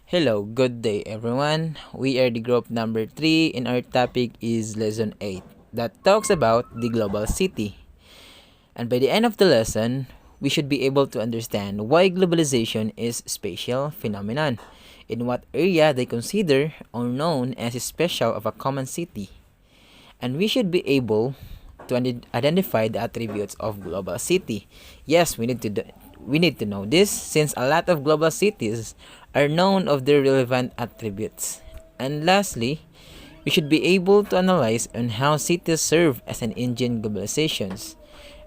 Hello, good day everyone. We are the group number 3 and our topic is lesson 8 that talks about the global city. And by the end of the lesson, we should be able to understand why globalization is a spatial phenomenon, in what area they consider or known as a special of a common city. And we should be able to identify the attributes of global city. Yes, we need to know this since a lot of global cities are known of their relevant attributes. And lastly, we should be able to analyze on how cities serve as an engine globalizations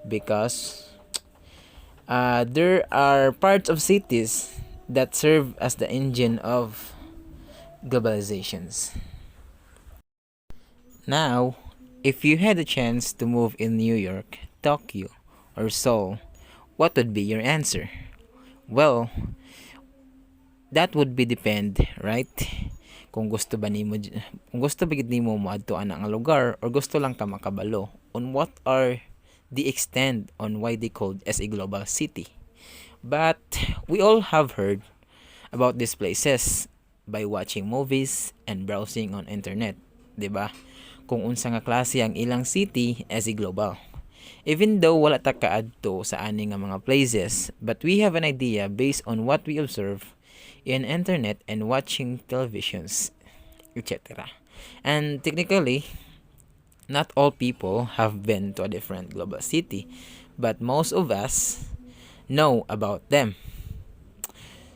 because there are parts of cities that serve as the engine of globalizations. Now, if you had a chance to move in New York, Tokyo, or Seoul, what would be your answer? Well, that would be depend, right? Kung gusto ba nimo kung gusto ba gid nimo moadtoan ang lugar or gusto lang ka makabalo on what are the extent on why they called as a global city. But we all have heard about these places by watching movies and browsing on internet, 'di ba? Kung unsa nga klase ang ilang city as a global. Even though wala ta kaadto sa ani nga mga places, but we have an idea based on what we observe in internet and watching televisions, etc. And technically, not all people have been to a different global city, but most of us know about them.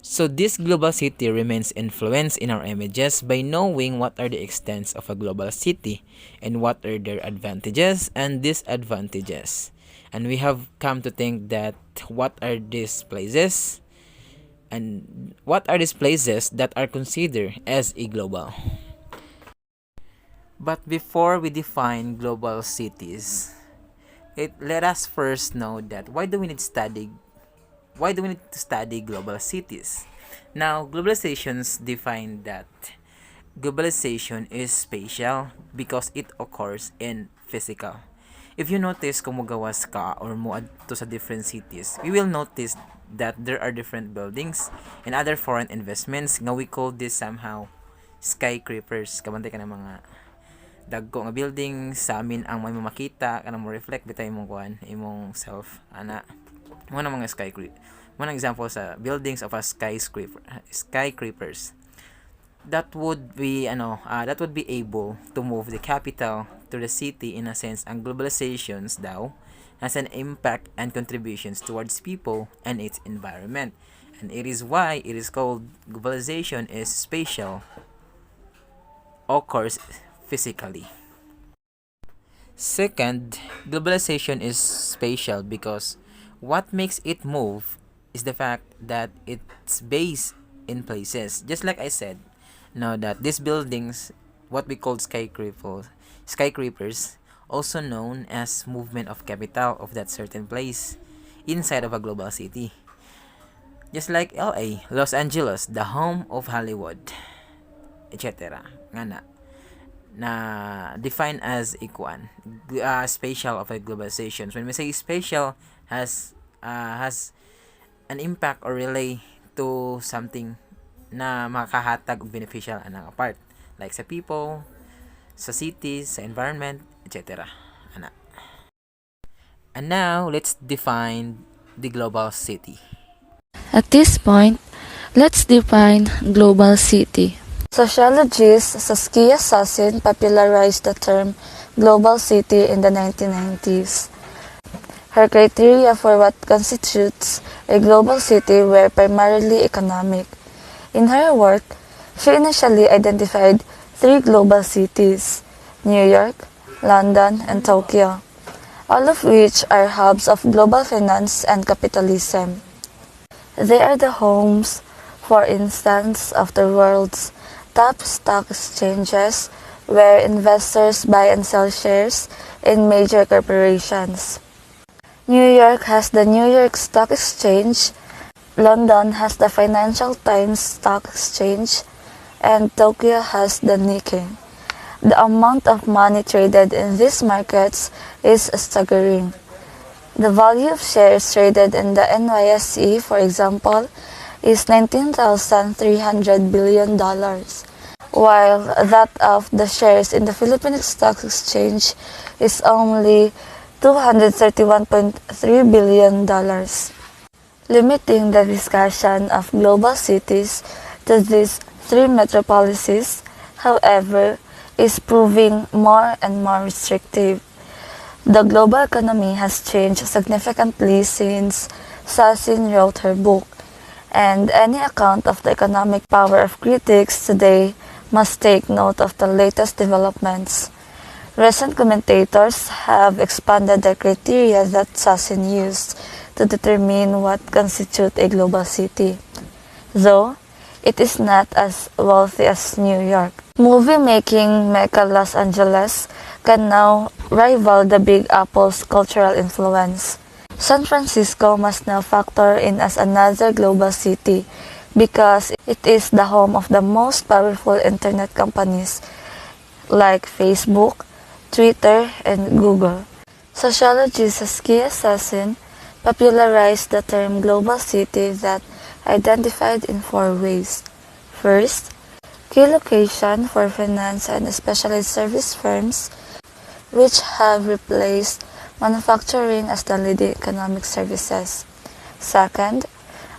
So this global city remains influenced in our images by knowing what are the extents of a global city and what are their advantages and disadvantages. And we have come to think that what are these places and what are these places that are considered as a global. But before we define global cities, let us first know that why do we need to study global cities? Now, globalizations define that globalization is spatial because it occurs in physical. If you notice kung mugawas ka or muad to sa different cities, we will notice that there are different buildings and other foreign investments nga we call this somehow skyscrapers. Kabantay ka ng mga dagko nga building sa amin ang may makita kanang mo reflect bitay imong kuan imong self ana mo na mga skyscraper mo na example sa buildings of a skyscrapers that would be that would be able to move the capital to the city. In a sense, ang globalizations daw has an impact and contributions towards people and its environment, and it is why it is called globalization is spatial, occurs physically. Second, globalization is spatial because what makes it move is the fact that it's based in places. Just like I said, now that these buildings, what we call skyscrapers, also known as movement of capital of that certain place inside of a global city. Just like LA, Los Angeles, the home of Hollywood, etc. Nga na define as ikuan spatial of a globalization. When we say spatial has an impact or relay to something na makahatag og beneficial anang part like sa people, sa cities, sa environment, etc. Ana. And now let's define the global city. At this point, let's define global city. Sociologist Saskia Sassin popularized the term global city in the 1990s. Her criteria for what constitutes a global city were primarily economic. In her work, she initially identified 3 global cities: New York, London, and Tokyo, all of which are hubs of global finance and capitalism. They are the homes, for instance, of the world's top stock exchanges where investors buy and sell shares in major corporations. New York has the New York Stock Exchange, London has the Financial Times Stock Exchange, and Tokyo has the Nikkei. The amount of money traded in these markets is staggering. The value of shares traded in the NYSE, for example, is $19,300 billion, while that of the shares in the Philippine Stock Exchange is only $231.3 billion. Limiting the discussion of global cities to these three metropolises, however, is proving more and more restrictive. The global economy has changed significantly since Sassin wrote her book, and any account of the economic power of critics today must take note of the latest developments. Recent commentators have expanded the criteria that Sassin used to determine what constitutes a global city, though it is not as wealthy as New York. Movie-making Mecca Los Angeles can now rival the Big Apple's cultural influence. San Francisco must now factor in as another global city because it is the home of the most powerful internet companies like Facebook, Twitter, and Google. Sociologist Saskia Sassin popularized the term global city that identified in four ways. First, key location for finance and specialized service firms, which have replaced manufacturing as the leading economic services. Second,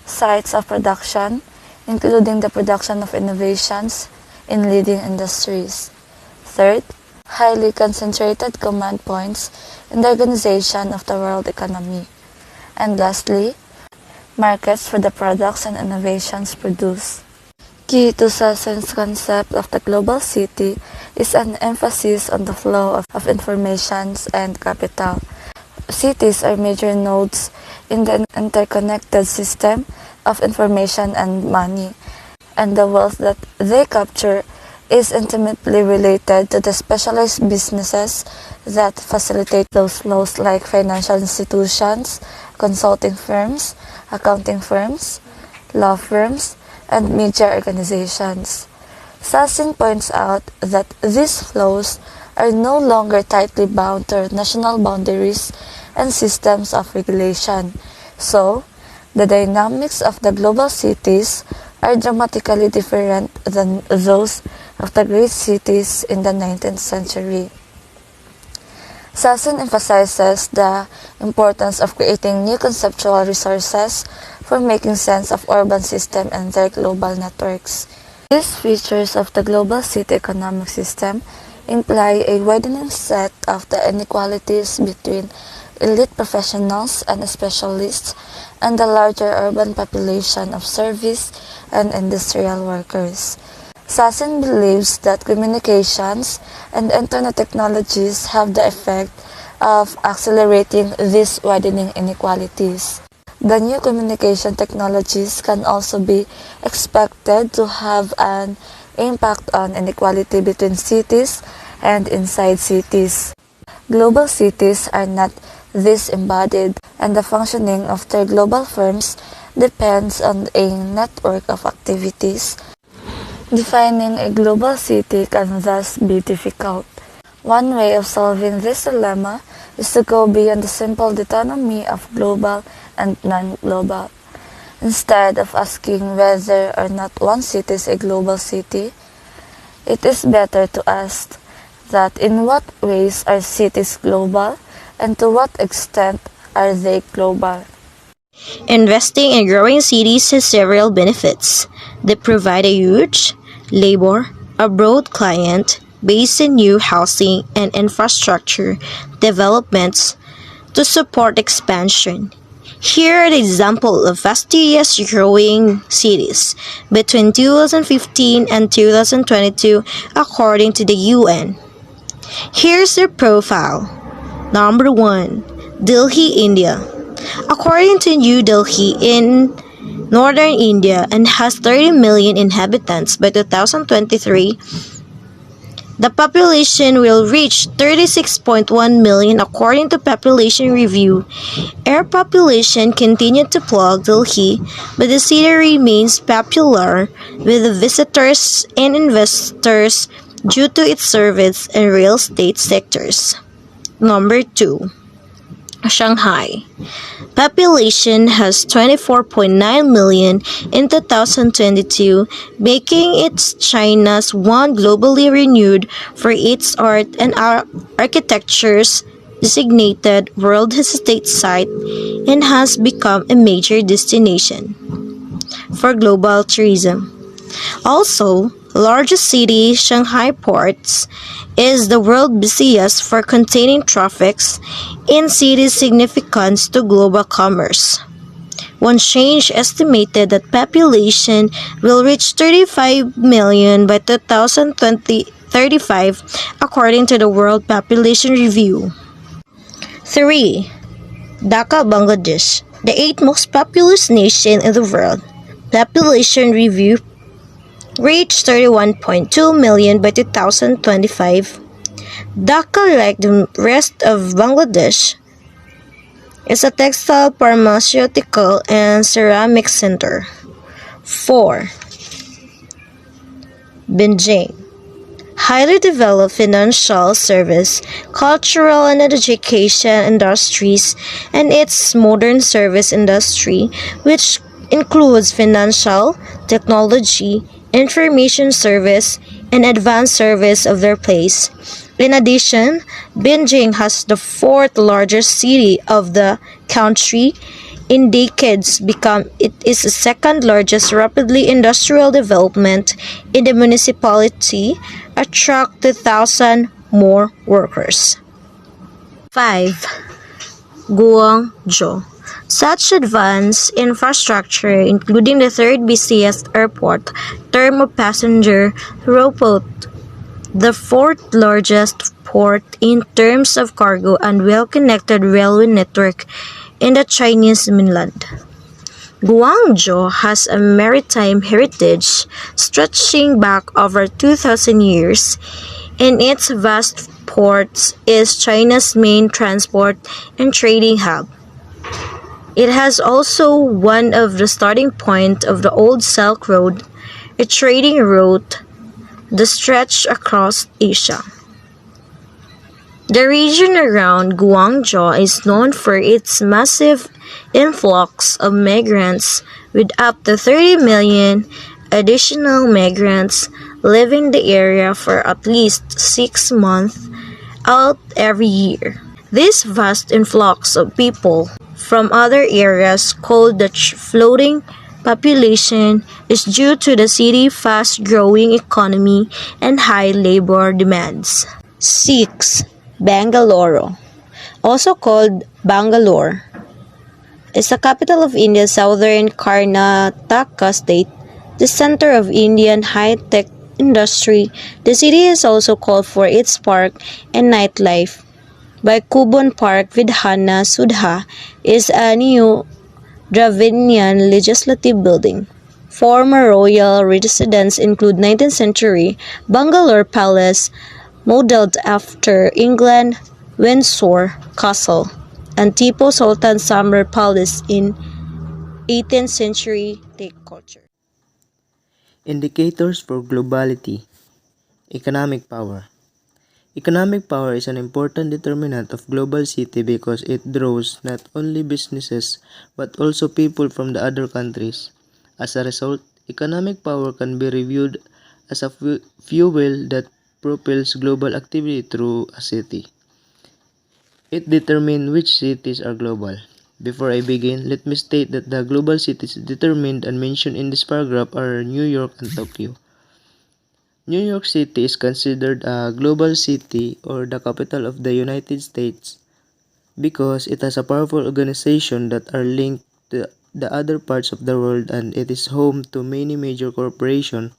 sites of production, including the production of innovations in leading industries. Third, highly concentrated command points in the organization of the world economy. And lastly, markets for the products and innovations produced. Key to Sassin's concept of the global city is an emphasis on the flow of information and capital. Cities are major nodes in the interconnected system of information and money, and the wealth that they capture is intimately related to the specialized businesses that facilitate those flows, like financial institutions, consulting firms, accounting firms, law firms, and media organizations. Sassin points out that these flows are no longer tightly bound to national boundaries and systems of regulation. So, the dynamics of the global cities are dramatically different than those of the great cities in the 19th century. Sassin emphasizes the importance of creating new conceptual resources for making sense of urban systems and their global networks. These features of the global city economic system imply a widening set of the inequalities between elite professionals and specialists and the larger urban population of service and industrial workers. Sassin believes that communications and internet technologies have the effect of accelerating these widening inequalities. The new communication technologies can also be expected to have an impact on inequality between cities and inside cities. Global cities are not disembodied, and the functioning of their global firms depends on a network of activities. Defining a global city can thus be difficult. One way of solving this dilemma is to go beyond the simple dichotomy of global and non-global. Instead of asking whether or not one city is a global city, it is better to ask that in what ways are cities global and to what extent are they global. Investing in growing cities has several benefits. They provide a huge, labor, a broad client base in new housing and infrastructure developments to support expansion. Here are the examples of fastidious growing cities between 2015 and 2022 according to the UN. Here's their profile. Number 1. Delhi, India. According to New Delhi in northern India and has 30 million inhabitants by 2023, the population will reach 36.1 million according to Population Review. Air population continued to plug Delhi, but the city remains popular with the visitors and investors due to its service and real estate sectors. Number 2. Shanghai. Population has 24.9 million in 2022, making it China's one globally renowned for its art and architectures, designated World Heritage Site, and has become a major destination for global tourism. Also, largest city, Shanghai Ports, is the world busiest for containing traffics in city's significance to global commerce. One change estimated that population will reach 35 million by 2035 according to the World Population Review. 3. Dhaka, Bangladesh, the 8th most populous nation in the world. Population Review reached 31.2 million by 2025. Dhaka, like the rest of Bangladesh, is a textile, pharmaceutical, and ceramic center. 4. Beijing. Highly developed financial service, cultural and education industries, and its modern service industry, which includes financial, technology, information service, and advanced service of their place. In addition, Beijing has the fourth largest city of the country. In decades become it is the second largest rapidly industrial development in the municipality, attract 2,000 more workers. 5. Guangzhou. Such advanced infrastructure, including the third busiest airport, term of passenger throughput, the fourth largest port in terms of cargo, and well-connected railway network in the Chinese mainland. Guangzhou has a maritime heritage stretching back over 2,000 years, and its vast ports is China's main transport and trading hub. It has also one of the starting point of the Old Silk Road, a trading route that stretched across Asia. The region around Guangzhou is known for its massive influx of migrants, with up to 30 million additional migrants leaving the area for at least 6 months out every year. This vast influx of people from other areas, called the floating population, is due to the city's fast-growing economy and high labor demands. 6. Bangalore, also called Bangalore, is the capital of India's southern Karnataka state, the center of Indian high-tech industry. The city is also called for its park and nightlife. By Kubon Park Vidhana Sudha is a new Dravidian legislative building. Former royal residences include 19th century Bangalore Palace, modeled after England Windsor Castle, and Tipu Sultan Summer Palace in 18th century Teak culture. Indicators for globality. Economic power. Economic power is an important determinant of global city because it draws not only businesses but also people from the other countries. As a result, economic power can be reviewed as a fuel that propels global activity through a city. It determines which cities are global. Before I begin, let me state that the global cities determined and mentioned in this paragraph are New York and Tokyo. New York City is considered a global city or the capital of the United States because it has a powerful organization that are linked to the other parts of the world, and it is home to many major corporations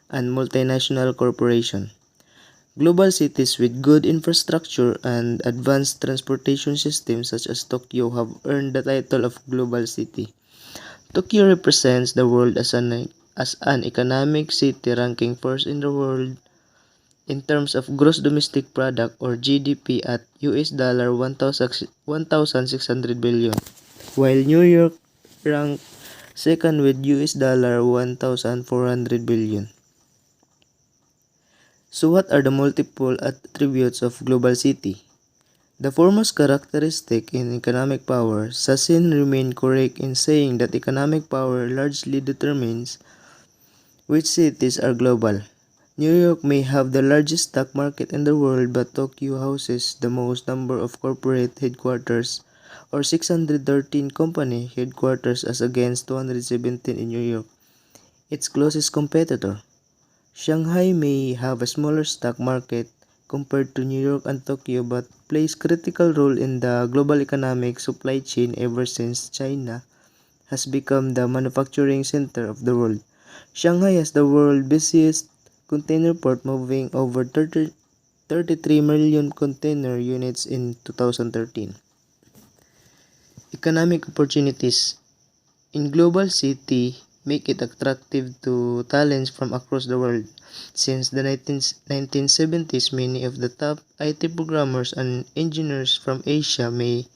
and multinational corporations. Global cities with good infrastructure and advanced transportation systems such as Tokyo have earned the title of global city. Tokyo represents the world as an economic city, ranking first in the world in terms of gross domestic product or GDP at $1,600 billion, while New York ranked second with $1,400 billion. So what are the multiple attributes of global city? The foremost characteristic in economic power, Sassin remained correct in saying that economic power largely determines which cities are global. New York may have the largest stock market in the world, but Tokyo houses the most number of corporate headquarters, or 613 company headquarters as against 217 in New York, its closest competitor. Shanghai may have a smaller stock market compared to New York and Tokyo, but plays critical role in the global economic supply chain ever since China has become the manufacturing center of the world. Shanghai has the world's busiest container port, moving over 33 million container units in 2013. Economic opportunities in global city make it attractive to talents from across the world. Since the 1970s, many of the top IT programmers and engineers from Asia may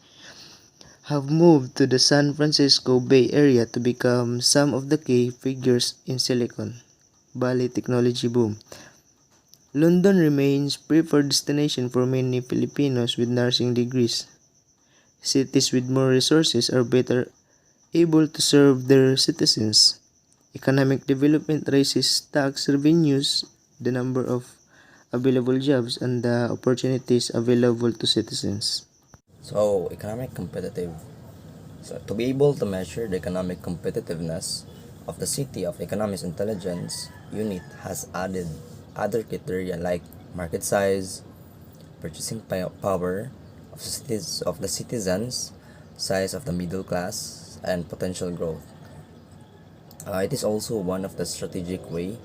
have moved to the San Francisco Bay Area to become some of the key figures in Silicon Valley technology boom. London remains preferred destination for many Filipinos with nursing degrees. Cities with more resources are better able to serve their citizens. Economic development raises tax revenues, the number of available jobs, and the opportunities available to citizens. So, economic competitive. So, to be able to measure the economic competitiveness of the City of Economics Intelligence Unit has added other criteria like market size, purchasing power of the citizens, size of the middle class, and potential growth. It is also one of the strategic way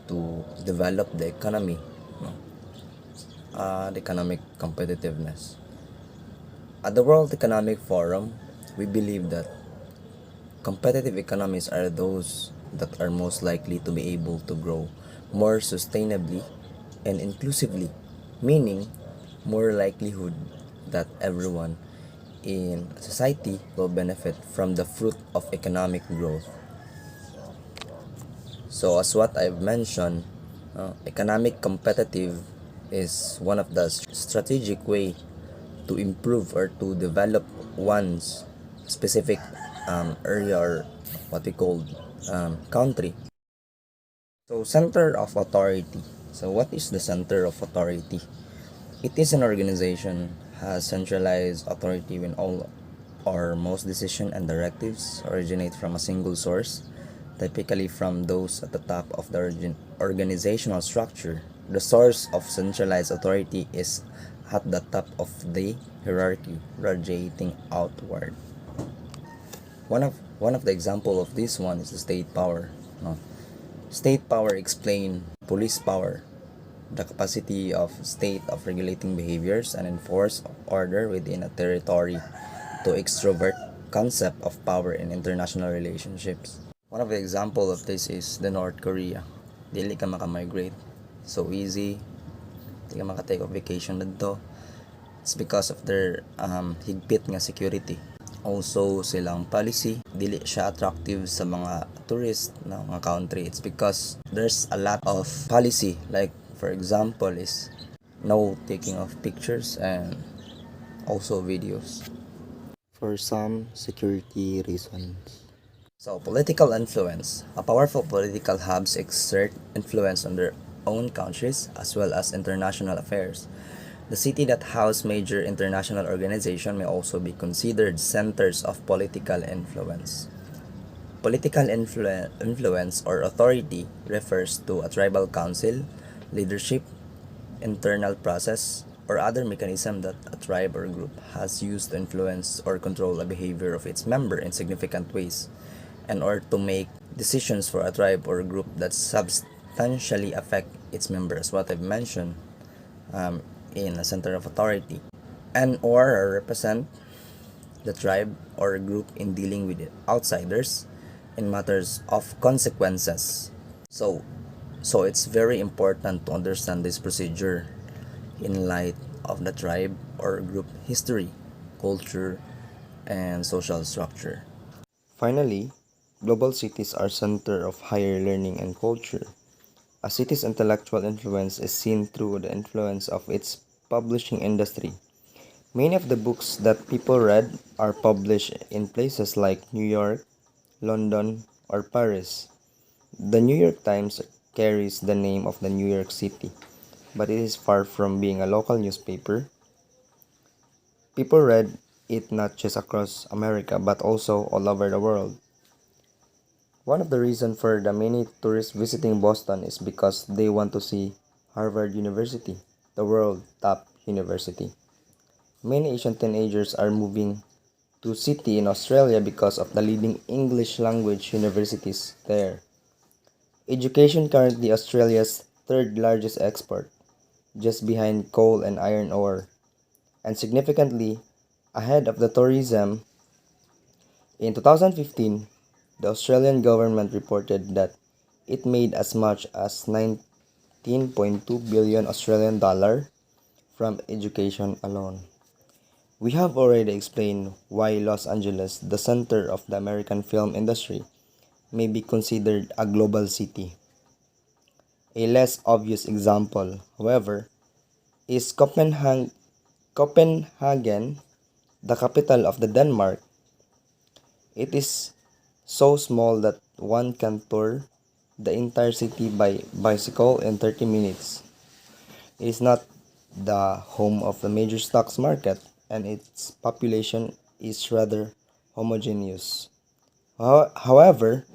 to develop the economy, no? The economic competitiveness. At the World Economic Forum, we believe that competitive economies are those that are most likely to be able to grow more sustainably and inclusively, meaning more likelihood that everyone in society will benefit from the fruit of economic growth. So, as what I've mentioned, economic competitive is one of the strategic way to improve or to develop one's specific area or what we call country. So, center of authority. So, what is the center of authority? It is an organization has centralized authority when all or most decision and directives originate from a single source, typically from those at the top of the organizational structure. The source of centralized authority is at the top of the hierarchy, radiating outward. One of the example of this one is the state power. No? State power explain police power, the capacity of state of regulating behaviors and enforce order within a territory, to extrovert concept of power in international relationships. One of the example of this is the North Korea. Dili ka maka-migrate so easy. Di ka maka-take of vacation dito. It's because of their higpit nga security. Also silang policy, dili siya attractive sa mga tourist na mga country. It's because there's a lot of policy, like for example is no taking of pictures and also videos for some security reasons. So, political influence. A powerful political hubs exert influence on their own countries as well as international affairs. The city that house major international organization may also be considered centers of political influence. Political influence or authority refers to a tribal council, leadership, internal process, or other mechanism that a tribe or group has used to influence or control the behavior of its member in significant ways, and or to make decisions for a tribe or group that substantially affect its members, what I've mentioned in a center of authority, and or represent the tribe or group in dealing with outsiders in matters of consequences. So it's very important to understand this procedure in light of the tribe or group history, culture, and social structure. Finally, global cities are center of higher learning and culture. A city's intellectual influence is seen through the influence of its publishing industry. Many of the books that people read are published in places like New York, London, or Paris. The New York Times carries the name of the New York City, but it is far from being a local newspaper. People read it not just across America but also all over the world. One of the reasons for the many tourists visiting Boston is because they want to see Harvard University, the world top university. Many Asian teenagers are moving to Sydney in Australia because of the leading English language universities there. Education currently Australia's third largest export, just behind coal and iron ore, and significantly ahead of the tourism. In 2015, the Australian government reported that it made as much as 19.2 billion Australian dollar from education alone. We have already explained why Los Angeles, the center of the American film industry, may be considered a global city. A less obvious example, however, is Copenhagen, the capital of the Denmark. It is so small that one can tour the entire city by bicycle in 30 minutes. It is not the home of the major stocks market, and its population is rather homogeneous. However,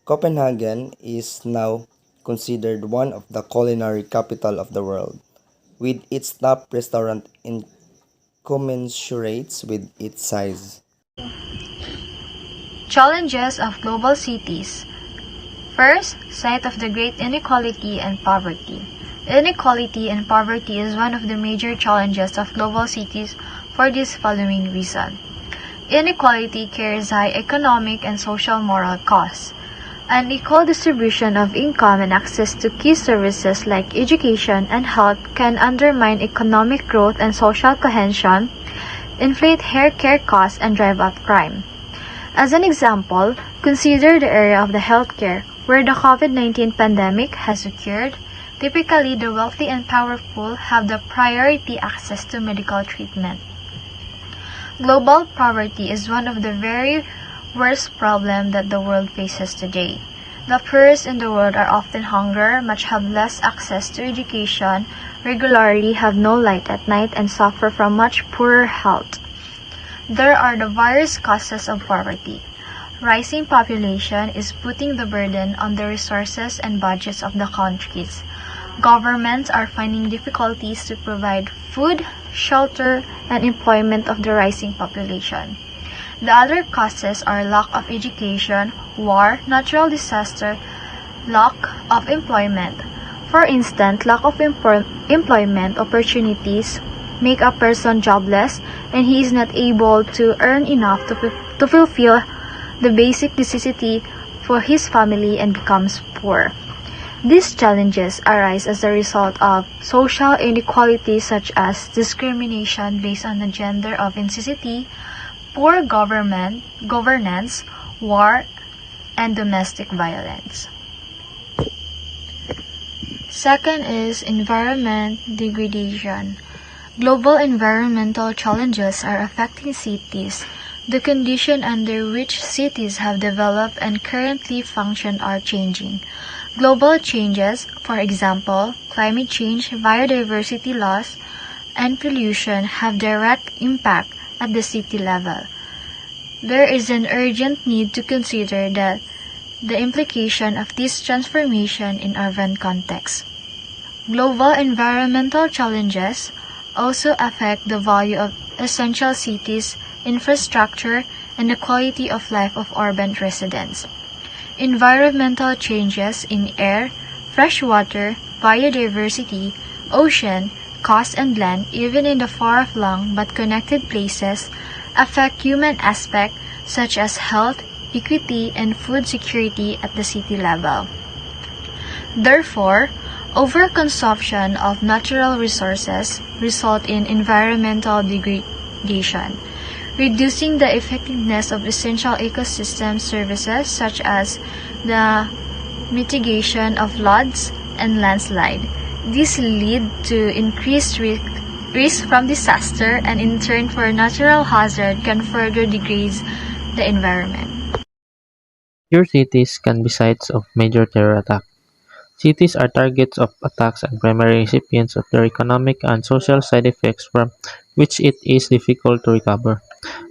Copenhagen is now considered one of the culinary capital of the world, with its top restaurant incommensurate with its size. Challenges of global cities. First, site of the great inequality and poverty. Inequality and poverty is one of the major challenges of global cities for this following reason. Inequality carries high economic and social moral costs. Unequal distribution of income and access to key services like education and health can undermine economic growth and social cohesion, inflate healthcare costs, and drive up crime. As an example, consider the area of the healthcare where the COVID-19 pandemic has occurred. Typically, the wealthy and powerful have the priority access to medical treatment. Global poverty is one of the very worst problems that the world faces today. The poorest in the world are often hungry, much have less access to education, regularly have no light at night, and suffer from much poorer health. There are the various causes of poverty. Rising population is putting the burden on the resources and budgets of the countries. Governments are finding difficulties to provide food, shelter, and employment of the rising population. The other causes are lack of education, war, natural disaster, lack of employment. For instance, lack of employment opportunities make a person jobless and he is not able to earn enough to fulfill the basic necessity for his family and becomes poor. These challenges arise as a result of social inequalities such as discrimination based on the gender of ethnicity, poor governance, war, and domestic violence. Second is environment degradation. Global environmental challenges are affecting cities. The conditions under which cities have developed and currently function are changing. Global changes, for example, climate change, biodiversity loss, and pollution have direct impact at the city level. There is an urgent need to consider the implication of this transformation in urban context. Global environmental challenges also affect the value of essential cities, infrastructure, and the quality of life of urban residents. Environmental changes in air, fresh water, biodiversity, ocean, coast and land, even in the far-flung but connected places, affect human aspects such as health, equity, and food security at the city level. Therefore, overconsumption of natural resources result in environmental degradation, reducing the effectiveness of essential ecosystem services such as the mitigation of floods and landslide. This lead to increased risk from disaster, and in turn for natural hazard can further degrade the environment. Major cities can be sites of major terror attacks. Cities are targets of attacks and primary recipients of their economic and social side effects from which it is difficult to recover.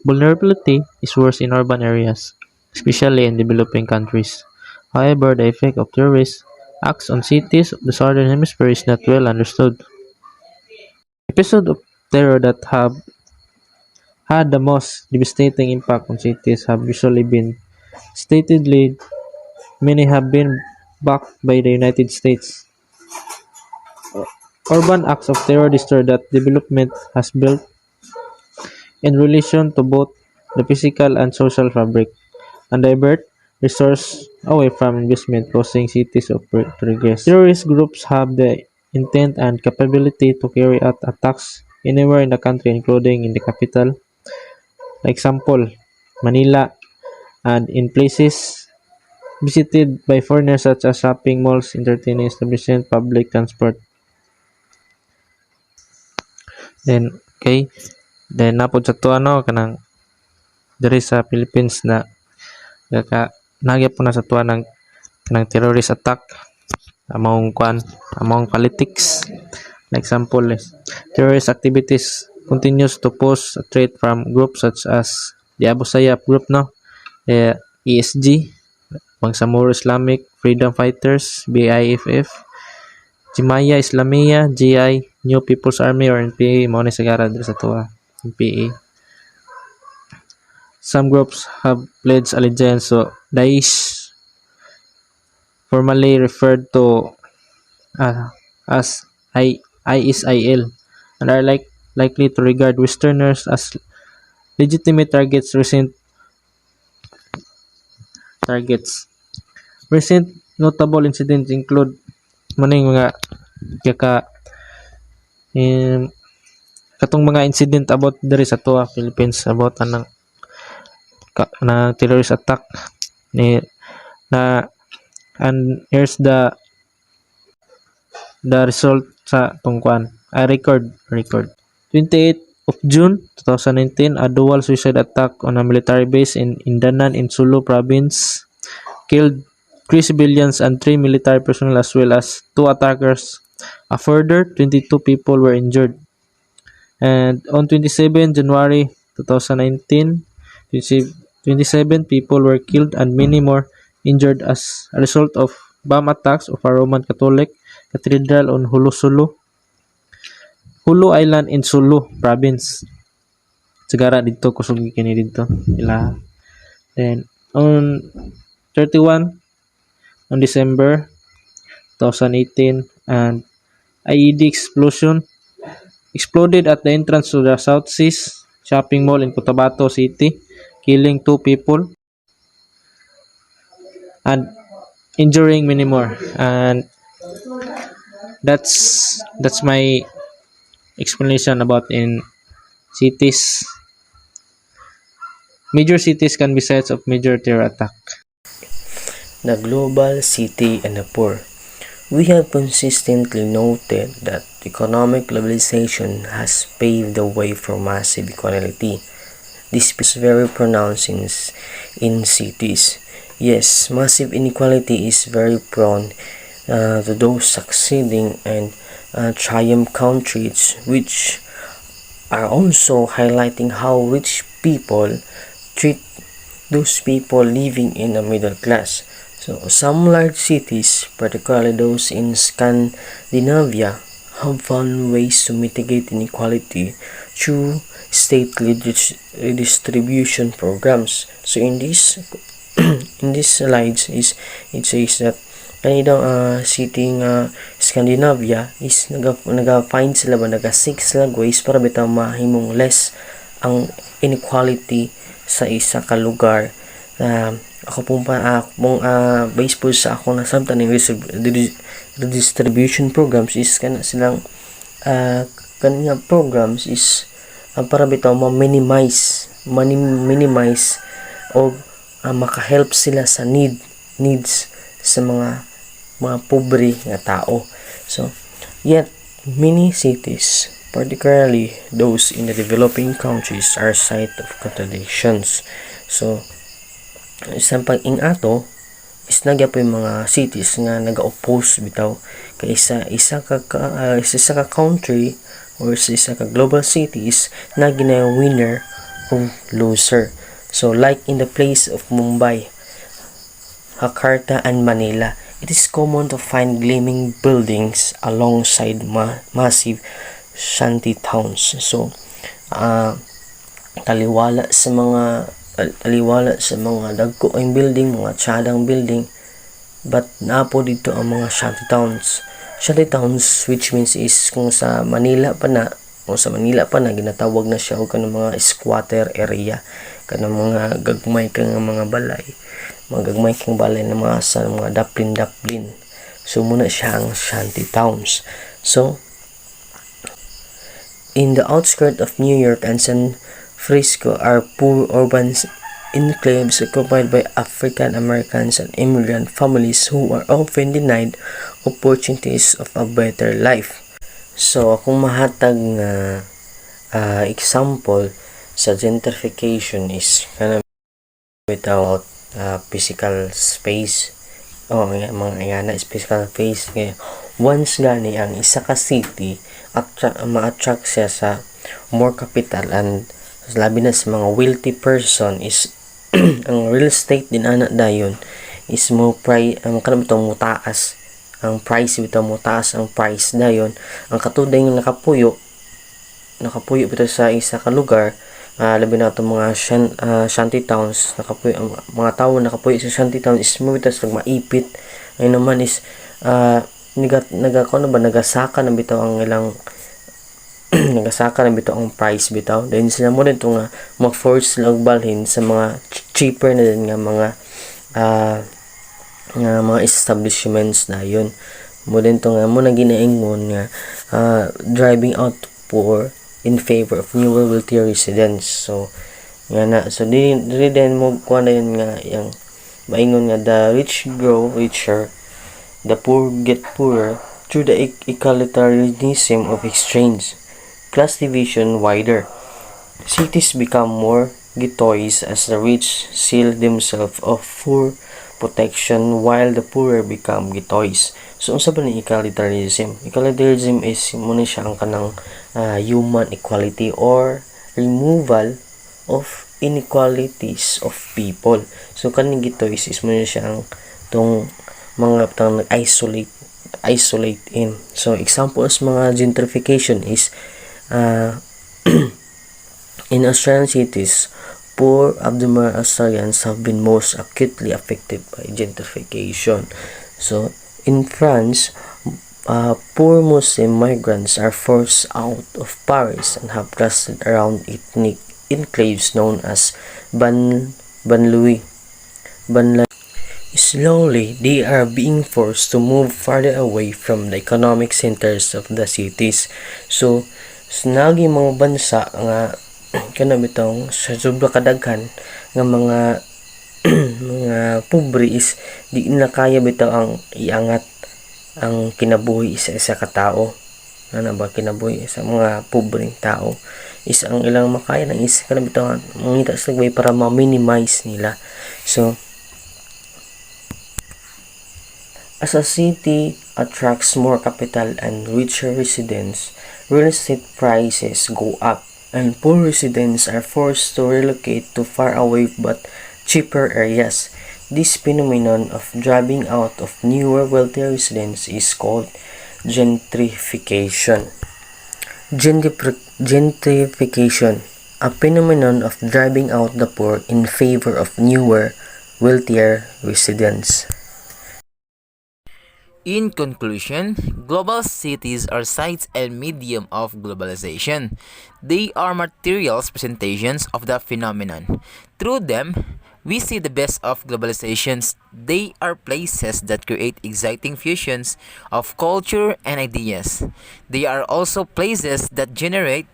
Vulnerability is worse in urban areas, especially in developing countries. However, the effect of terrorist acts on cities of the southern hemisphere is not well understood. Episodes of terror that have had the most devastating impact on cities have usually been statedly. Many have been backed by the United States. Urban acts of terror destroy that development has built in relation to both the physical and social fabric, and divert resources away from investment, causing cities to regress. Terrorist groups have the intent and capability to carry out attacks anywhere in the country, including in the capital, for example, Manila, and in places visited by foreigners such as shopping malls, entertaining establishments, public transport. Then, okay, then napod sa to ano kanang diri sa Philippines na nagyapon na sa tuwa ng terrorist attack among politics. An example is terrorist activities continues to pose a threat from groups such as the Abu Sayyaf group, no, the ESG, Bangsamoro Islamic Freedom Fighters, BIFF, Jimaya Islamiyah, GI, New People's Army or NPA, mao ni sagara diri sa tuwa, NPA. Some groups have pledged allegiance to Daesh, formerly referred to as ISIL, and are likely to regard Westerners as legitimate targets. Recent notable incidents include maning mga katong mga incident about diri sa tuwa Philippines about na terrorist attack ni na and here's the result sa tungkuan. Record 28th of June 2019, a dual suicide attack on a military base in Indanan in Sulu province killed 3 civilians and 3 military personnel as well as 2 attackers. A further 22 people were injured. And on 27 January 2019, 27 people were killed and many more injured as a result of bomb attacks of a Roman Catholic cathedral on Hulu Island in Sulu province. Sigara dito kusog kini dito ila. Then on 31 on December 2018, an IED explosion exploded at the entrance to the South Seas shopping mall in Cotabato City, killing 2 people and injuring many more. And that's my explanation about in cities. Major cities can be sites of major terror attack. The global city and the poor. We have consistently noted that economic globalization has paved the way for massive inequality. This is very pronounced in cities. Yes, massive inequality is very prone to those succeeding and triumph countries, which are also highlighting how rich people treat those people living in a middle class. So some large cities, particularly those in Scandinavia, have found ways to mitigate inequality through state redistribution programs. So in this in this slides it says that kanina city nga Scandinavia is naga-find sila ba naga-seek sila ways para bitaw mahimong less ang inequality sa isa ka lugar. Ako pong based po sa ako na samtang redistribution programs is kana silang kanina programs is para bitaw ma-minimize o maka-help sila sa needs sa mga pobre nga tao. So yet many cities particularly those in the developing countries, are site of contradictions. So, isang pag-ing ato is nagyapoy mga cities nga naga-oppose bitaw kay isa ka country or sa isa ka global cities na gina winner o loser. So like in the place of Mumbai, Jakarta and Manila, it is common to find gleaming buildings alongside massive shanty towns. So taliwala sa mga dagko ang building, mga tsadang building, but naapo dito ang mga shanty towns. Shanty towns, which means is kung sa Manila pa na ginatawag na siya og kanang mga squatter area, kanang mga gagmay kang mga balay, na mga sa mga daplin. So muna siya ang shanty towns. So in the outskirts of New York and San Francisco are poor urban enclaves occupied by African Americans and immigrant families who are often denied opportunities of a better life. So akong mahatag nga example sa gentrification is kanang without physical space mga physical space kaya once gani ang isa ka city ma-attract siya sa more capital, and labi na sa mga wealthy person is ang real estate din anak dayon is mo mutaas ang price dayon ang katuday ng nakapuyo bitaw sa isa ka lugar. Labi na itong mga shanty towns, ang mga tao nakapuyo sa shanty towns is mo bitaw sa maipit. Ay naman is nagasaka na bitaw ang ilang nagasaka na bitaw ang price bitaw. Then sila mo rin itong ma-force lang balhin sa mga cheaper na din nga mga establishments na yun. Mo din itong mo na ginaingon nga driving out poor in favor of newer wealthier residents. So nga na, so dili din mo kuha na yun nga yung maingon nga the rich grow richer, the poor get poorer through the egalitarianism of exchange. Class division wider. Cities become more ghettoized as the rich seal themselves of poor protection while the poorer become ghettoized. So unsa ba ni egalitarianism? Egalitarianism is muna siya ang kanang human equality or removal of inequalities of people. So kaning ghettoized is muna siya ang tong mga tang isolate in. So examples mga gentrification is in Australian cities, poor Abdulmar Australians have been most acutely affected by gentrification. So in France, poor Muslim migrants are forced out of Paris and have clustered around ethnic enclaves known as banlieues. Slowly, they are being forced to move farther away from the economic centers of the cities. So, sinagi mga bansa nga kanabitong sa sobra kadaghan nga mga mga pobre is di na kaya bitaw ang iangat ang kinabuhi sa isa ka tao. Ano ba kinabuhi sa mga pobreng tao is ang ilang makaya ng isa kanabitong mangita sa way para ma-minimize nila. So as a city attracts more capital and richer residents, real estate prices go up and poor residents are forced to relocate to far away but cheaper areas. This phenomenon of driving out of newer wealthier residents is called gentrification. Gentrification, a phenomenon of driving out the poor in favor of newer, wealthier residents. In conclusion, global cities are sites and medium of globalization. They are materials presentations of the phenomenon. Through them, we see the best of globalizations. They are places that create exciting fusions of culture and ideas. They are also places that generate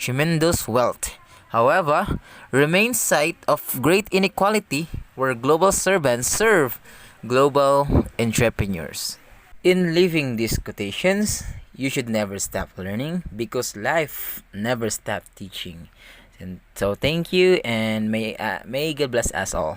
tremendous wealth. However, remain site of great inequality where global servants serve global entrepreneurs. In leaving these quotations, You should never stop learning because life never stops teaching. And so thank you, and may God bless us all.